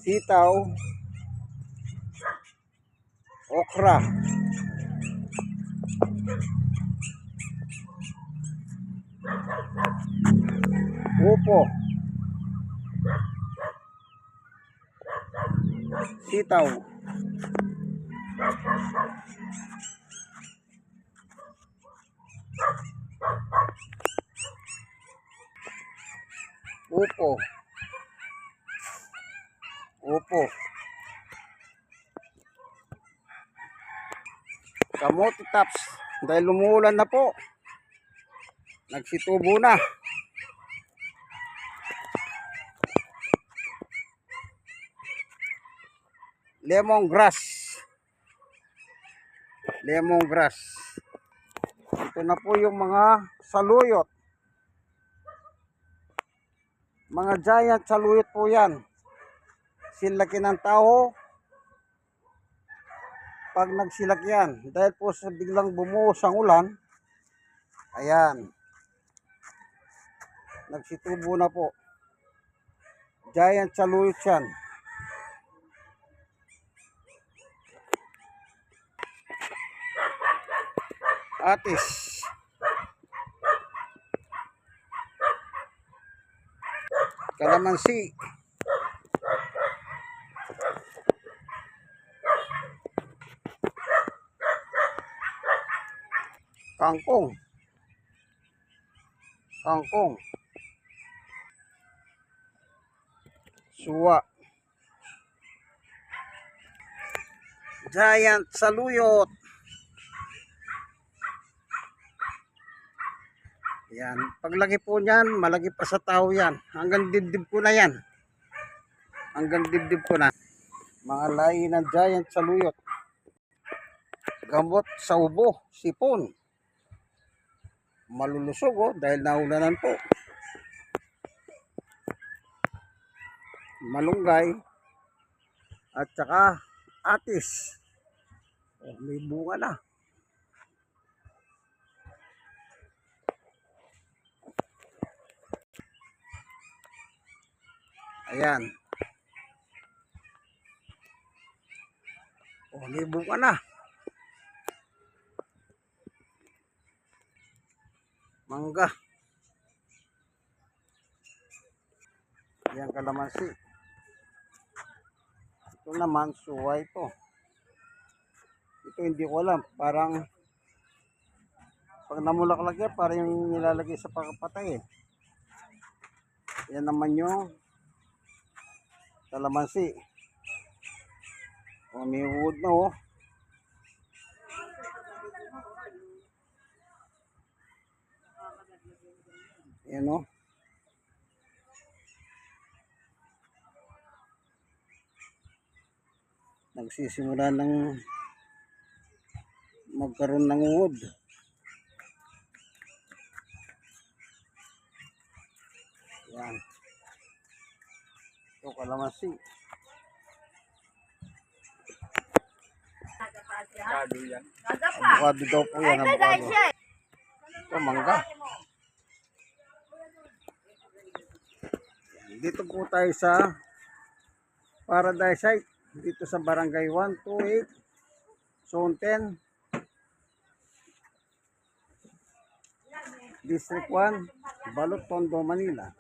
sitaw, okra, upo, sitaw, upo, kamote tops dahil lumuulan na po, nagsitubo na. Lemongrass, ito na po yung mga saluyot, mga giant saluyot po yan. Silaki ng tao pag nagsilak yan dahil po sa biglang bumuhos ang ulan. Ayan, nagsitubo na po, giant saluyot yan. Atis, kalamansi, kangkong, suwa, giant saluyot. Yan, paglaki po niyan, malaki pa sa tao yan. Hanggang dibdib ko na yan. Mga lahi ng giant saluyot. Gamot sa ubo, sipon. Malulusog dahil naulanan po. Malunggay at saka atis. May bunga na. Ayan. May bunga na. Mangga. Ayan, kalamansi. Ito naman, suway ito. Ito hindi ko alam. Parang pag namulaklak yan, parang yung nilalagay sa pagpatay eh. Yan naman yung kalamansi. May wood na Yan nagsisimula ng magkaroon ng wood. Yan. Ito kalamansi. Avocado daw po yan. Avocado. Ito mangga. Dito po tayo sa Paradise Site. Dito sa Barangay 128, Zone 10, District 1, Balot, Tondo, Manila.